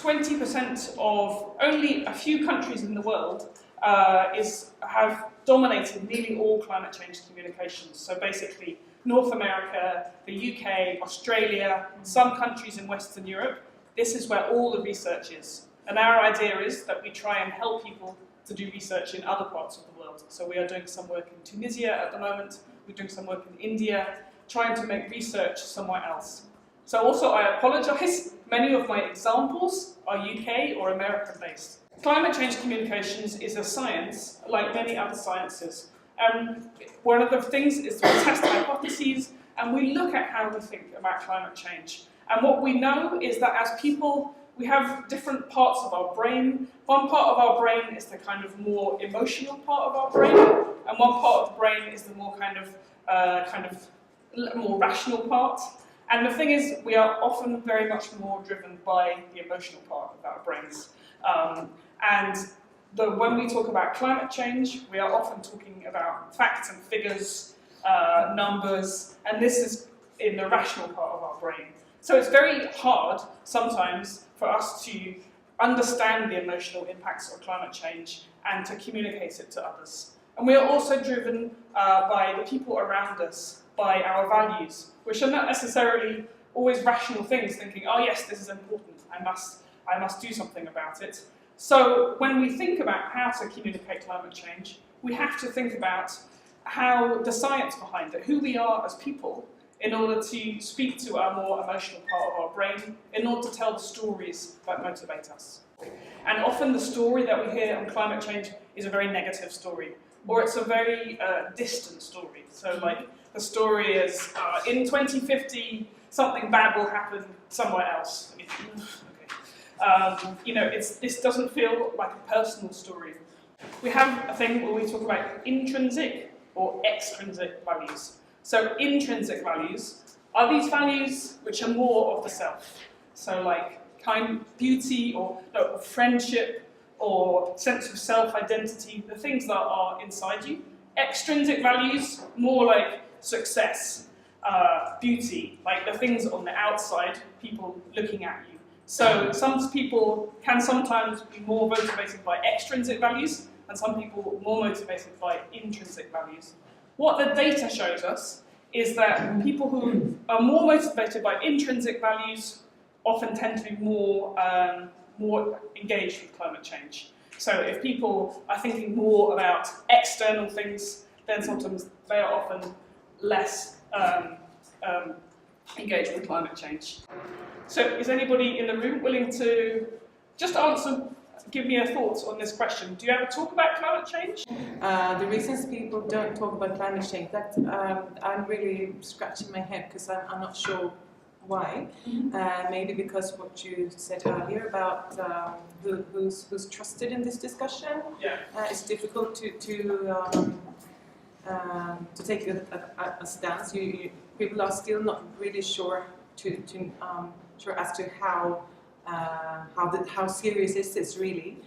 20% of only a few countries in the world have dominated nearly all climate change communications. So basically, North America, the UK, Australia, some countries in Western Europe, this is where all the research is. And our idea is that we try and help people to do research in other parts of the world. So we are doing some work in Tunisia at the moment, we're doing some work in India, trying to make research somewhere else. So also I apologise, many of my examples are UK or American based. Climate change communications is a science like many other sciences. One of the things is we test hypotheses and we look at how we think about climate change. And what we know is that as people, we have different parts of our brain. One part of our brain is the kind of more emotional part of our brain, and one part of the brain is the more kind of more rational part. And the thing is, we are often very much more driven by the emotional part of our brains. When we talk about climate change, we are often talking about facts and figures, numbers, and this is in the rational part of our brain. So it's very hard sometimes for us to understand the emotional impacts of climate change and to communicate it to others. And we are also driven by the people around us, by our values, which are not necessarily always rational things, thinking, oh yes, this is important, I must do something about it. So when we think about how to communicate climate change, we have to think about how the science behind it, who we are as people, in order to speak to our more emotional part of our brain, in order to tell the stories that motivate us. And often the story that we hear on climate change is a very negative story, or it's a very distant story. So like the story is, in 2050, something bad will happen somewhere else. This doesn't feel like a personal story. We have a thing where we talk about intrinsic or extrinsic values. So intrinsic values are these values which are more of the self. So like beauty or friendship or sense of self-identity, the things that are inside you. Extrinsic values, more like success, beauty, like the things on the outside, people looking at you. So some people can sometimes be more motivated by extrinsic values and some people more motivated by intrinsic values. What the data shows us is that people who are more motivated by intrinsic values often tend to be more engaged with climate change. So if people are thinking more about external things, then sometimes they are often less engaged with climate change. So is anybody in the room willing to just give me your thoughts on this question? Do you ever talk about climate change? The reasons people don't talk about climate change, that I'm really scratching my head because I'm not sure why. Maybe because what you said earlier about who's trusted in this discussion. Yeah. It's difficult to take a stance. People are still not really sure as to how serious is this really.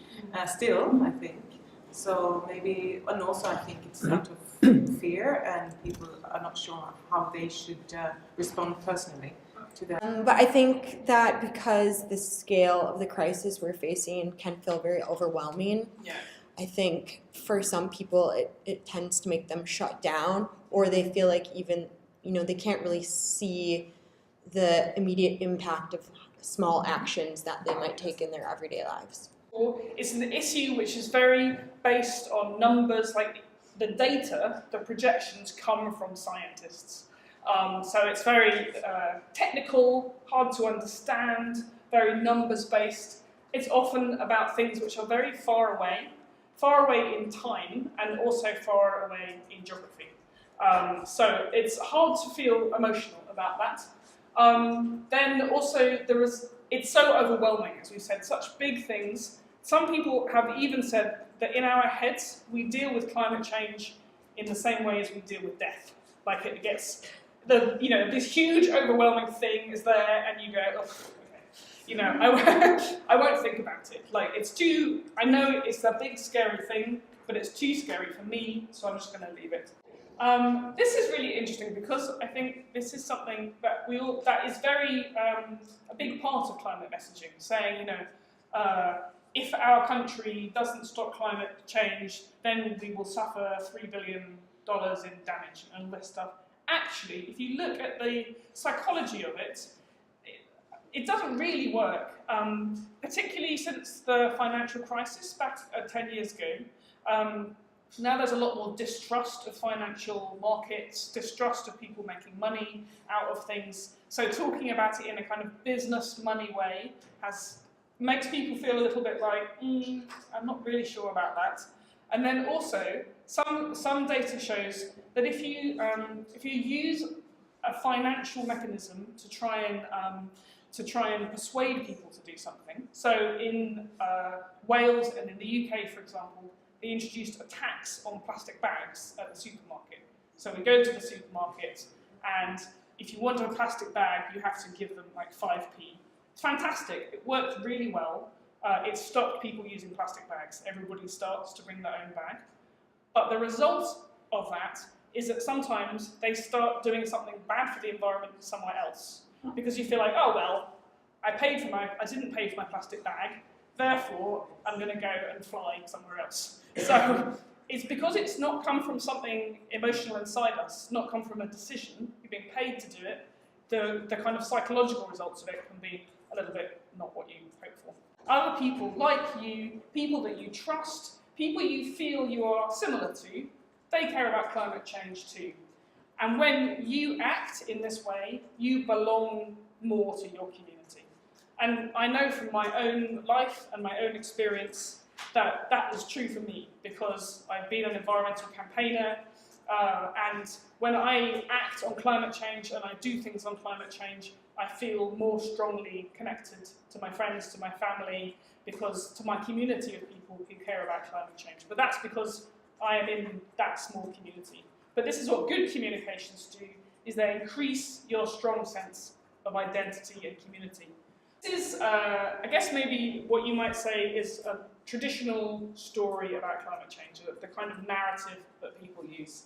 Still, I think. So maybe, and also I think it's out of fear, and people are not sure how they should respond personally to that. But I think that because the scale of the crisis we're facing can feel very overwhelming, I think for some people it tends to make them shut down, or they feel like even, they can't really see the immediate impact of small actions that they might take in their everyday lives. It's an issue which is very based on numbers, like the data, the projections come from scientists. So it's very technical, hard to understand, very numbers based. It's often about things which are very far away in time and also far away in geography. So it's hard to feel emotional about that. Then also it's so overwhelming, as we said, such big things. Some people have even said that in our heads we deal with climate change in the same way as we deal with death. Like it gets, this huge overwhelming thing is there and you go, oh, okay. I won't think about it. Like I know it's a big scary thing, but it's too scary for me, so I'm just going to leave it. This is really interesting because I think this is something that is very a big part of climate messaging, saying, if our country doesn't stop climate change, then we will suffer $3 billion in damage and all this stuff. Actually, if you look at the psychology of it, it doesn't really work, particularly since the financial crisis back 10 years ago. Now there's a lot more distrust of financial markets, distrust of people making money out of things. So talking about it in a kind of business money way makes people feel a little bit like, I'm not really sure about that. And then also, some data shows that if you use a financial mechanism to try and persuade people to do something, so in Wales and in the UK, for example, they introduced a tax on plastic bags at the supermarket. So we go to the supermarket, and if you want a plastic bag, you have to give them like 5p. It's fantastic. It worked really well. It stopped people using plastic bags. Everybody starts to bring their own bag. But the result of that is that sometimes they start doing something bad for the environment somewhere else. Because you feel like, oh well, I didn't pay for my plastic bag, therefore I'm going to go and fly somewhere else. So it's because it's not come from something emotional inside us, not come from a decision, you're being paid to do it, the kind of psychological results of it can be a little bit not what you hope for. Other people like you, people that you trust, people you feel you are similar to, they care about climate change too. And when you act in this way, you belong more to your community. And I know from my own life and my own experience that that is true for me, because I've been an environmental campaigner, and when I act on climate change and I do things on climate change, I feel more strongly connected to my friends, to my family, to my community of people who care about climate change. But that's because I am in that small community. But this is what good communications do, is they increase your strong sense of identity and community. This is, I guess maybe what you might say is a traditional story about climate change, the kind of narrative that people use.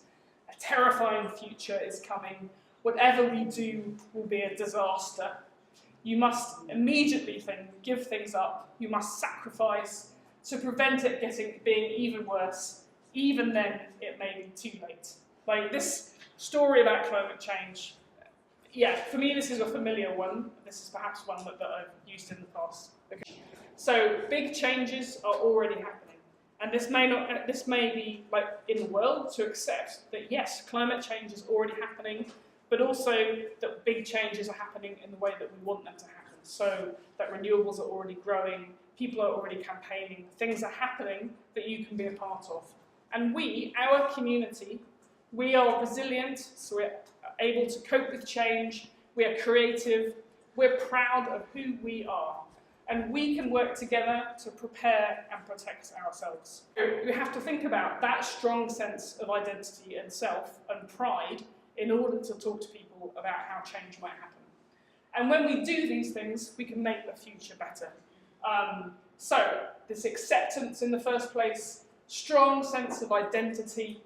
A terrifying future is coming. Whatever we do will be a disaster. You must immediately give things up. You must sacrifice to prevent it being even worse. Even then, it may be too late. Like this story about climate change, yeah, for me this is a familiar one. This is perhaps one that I've used in the past. Okay. So big changes are already happening. And this may be like in the world to accept that yes, climate change is already happening, but also that big changes are happening in the way that we want them to happen. So that renewables are already growing, people are already campaigning, things are happening that you can be a part of. And our community, we are resilient, so we're able to cope with change, we are creative, we're proud of who we are. And we can work together to prepare and protect ourselves. We have to think about that strong sense of identity and self and pride in order to talk to people about how change might happen. And when we do these things, we can make the future better. So this acceptance in the first place, strong sense of identity,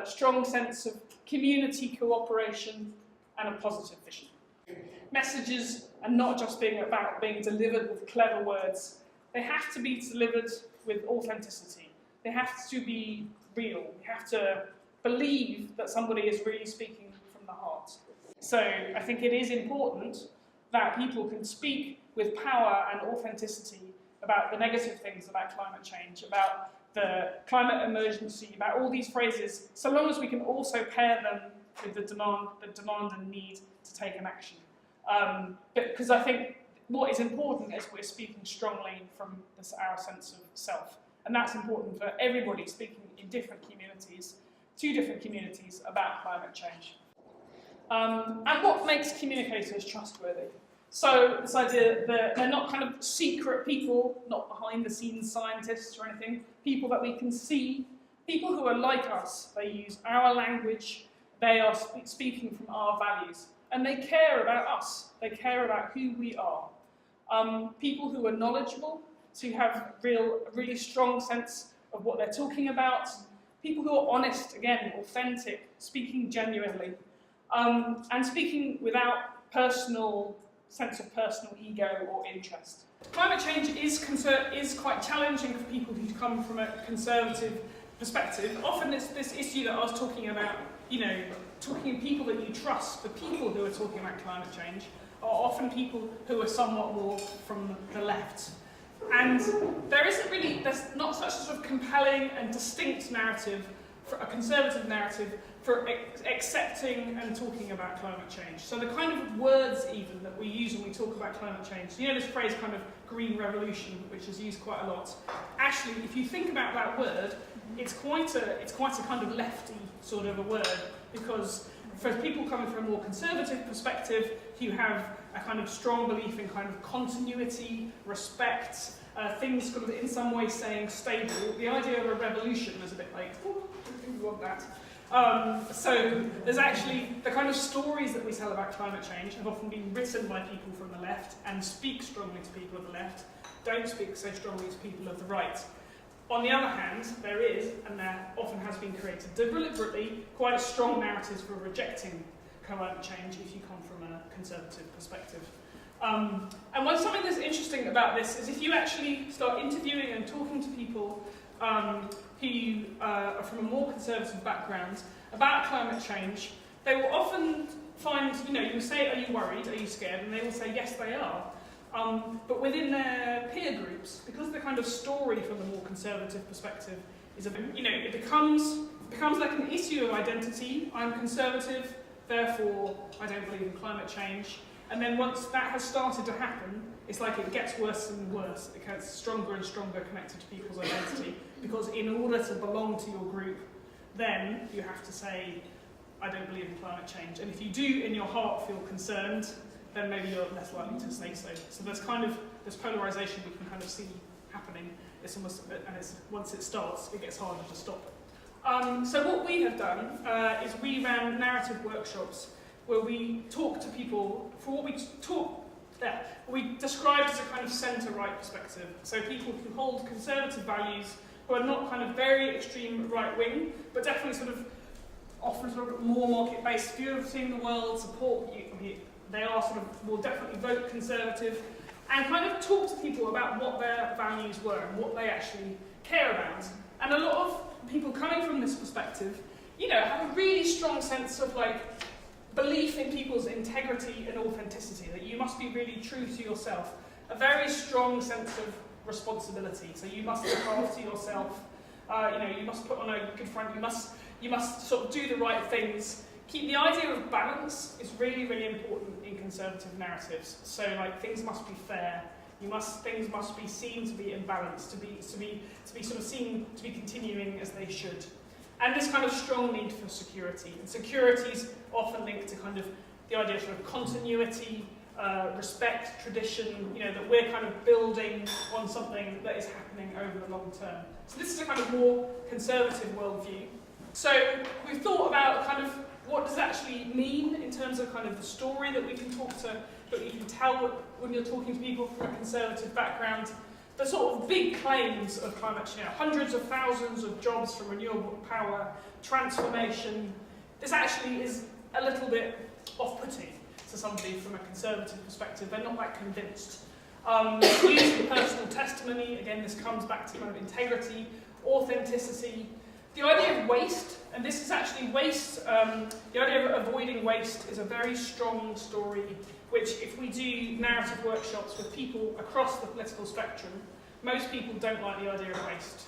strong sense of community cooperation, and a positive vision. Messages are not just about being delivered with clever words. They have to be delivered with authenticity. They have to be real. You have to believe that somebody is really speaking from the heart. So I think it is important that people can speak with power and authenticity about the negative things about climate change, about the climate emergency, about all these phrases, so long as we can also pair them with the demand and need to take an action. Because I think what is important is we're speaking strongly from our sense of self. And that's important for everybody speaking in different communities, to different communities about climate change. And what makes communicators trustworthy? So this idea that they're not kind of secret people, not behind the scenes scientists or anything, people that we can see, people who are like us. They use our language, they are speaking from our values, and they care about us, they care about who we are. People who are knowledgeable, to have a really strong sense of what they're talking about, people who are honest, again, authentic, speaking genuinely, and speaking without personal sense of personal ego or interest. Climate change is quite challenging for people who come from a conservative perspective. Often it's this issue that I was talking about, talking to people that you trust. The people who are talking about climate change are often people who are somewhat more from the left. And there's not such a sort of compelling and distinct narrative, for a conservative narrative, for accepting and talking about climate change. So the kind of words even that we use when we talk about climate change, this phrase kind of green revolution, which is used quite a lot. Actually, if you think about that word, it's quite a kind of lefty sort of a word, because for people coming from a more conservative perspective, you have a kind of strong belief in kind of continuity, respect, things sort of in some way saying stable. The idea of a revolution is a bit like, oh, I think we want that. So there's actually the kind of stories that we tell about climate change have often been written by people from the left and speak strongly to people of the left, don't speak so strongly to people of the right. On the other hand, there is, and there often has been created deliberately, quite a strong narrative for rejecting climate change if you come from a conservative perspective. And something that's interesting about this is if you actually start interviewing and talking to people who are from a more conservative background about climate change, they will often find, you say, are you worried, are you scared? And they will say, yes, they are. But within their peer groups, because the kind of story from the more conservative perspective is, it becomes like an issue of identity. I'm conservative, therefore I don't believe in climate change. And then once that has started to happen, it's like it gets worse and worse. It gets stronger and stronger connected to people's identity. Because in order to belong to your group, then you have to say, I don't believe in climate change. And if you do in your heart feel concerned, then maybe you're less likely to say so. So there's kind of this polarisation we can kind of see happening. It's almost, and once it starts, it gets harder to stop. So what we have done is we ran narrative workshops where we talk to people for what we described as a kind of centre-right perspective. So people who hold conservative values, who are not kind of very extreme right-wing, but definitely sort of often sort of more market-based view of seeing the world, support they are sort of will definitely vote conservative, and kind of talk to people about what their values were and what they actually care about. And a lot of people coming from this perspective, have a really strong sense of belief in people's integrity and authenticity, that you must be really true to yourself. A very strong sense of responsibility. So you must look after yourself. You must put on a good front. You must sort of do the right things. The idea of balance is really, really important in conservative narratives. So things must be fair. Things must be seen to be in balance, to be sort of seen to be continuing as they should. And this kind of strong need for security. And security is often linked to kind of the idea of sort of continuity, respect, tradition, that we're kind of building on something that is happening over the long term. So this is a kind of more conservative worldview. So we've thought about kind of what does it actually mean in terms of kind of the story that we can tell when you're talking to people from a conservative background. The sort of big claims of climate change, hundreds of thousands of jobs from renewable power, transformation, this actually is a little bit off-putting to somebody from a conservative perspective. They're not that convinced. Using personal testimony, again, this comes back to kind of integrity, authenticity. The idea of waste, and this is actually waste, the idea of avoiding waste is a very strong story, which if we do narrative workshops with people across the political spectrum, most people don't like the idea of waste.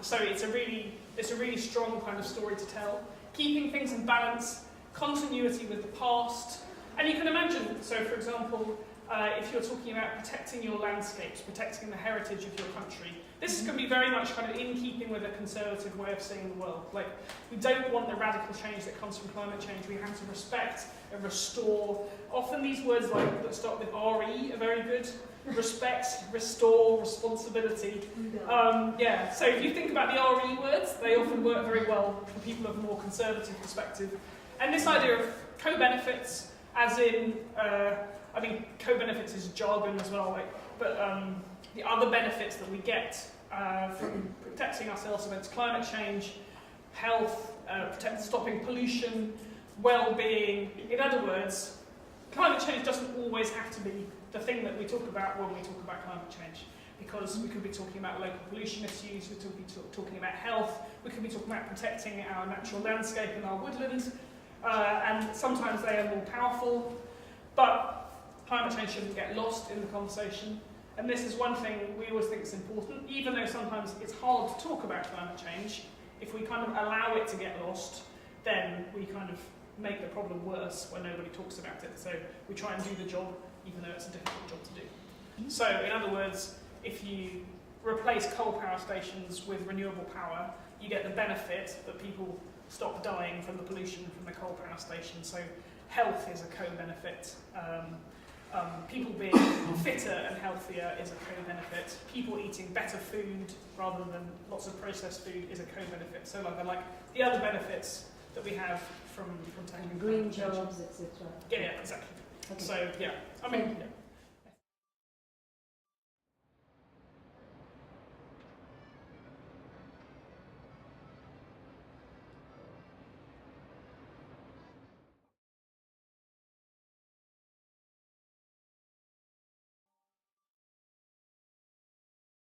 So it's a really strong kind of story to tell. Keeping things in balance, continuity with the past, and you can imagine, so for example, if you're talking about protecting your landscapes, protecting the heritage of your country, this is going to be very much kind of in keeping with a conservative way of seeing the world. We don't want the radical change that comes from climate change. We have to respect and restore. Often these words that start with RE are very good. Respect, restore, responsibility. So if you think about the RE words, they often work very well for people of a more conservative perspective. And this idea of co-benefits, as in, co-benefits is jargon as well, but the other benefits that we get from protecting ourselves against climate change, health, stopping pollution, well-being, in other words, climate change doesn't always have to be the thing that we talk about when we talk about climate change, because we could be talking about local pollution issues, we could be talking about health, we could be talking about protecting our natural landscape and our woodlands, and sometimes they are more powerful, but climate change shouldn't get lost in the conversation. And this is one thing we always think is important, even though sometimes it's hard to talk about climate change. If we kind of allow it to get lost, then we kind of make the problem worse when nobody talks about it. So we try and do the job, even though it's a difficult job to do. So in other words, if you replace coal power stations with renewable power, you get the benefit that people stop dying from the pollution from the coal power station. So health is a co-benefit. People being fitter and healthier is a co-benefit. People eating better food rather than lots of processed food is a co-benefit. So like the other benefits that we have from tackling green jobs, etc. Yeah, exactly. Okay. So yeah, I mean, yeah.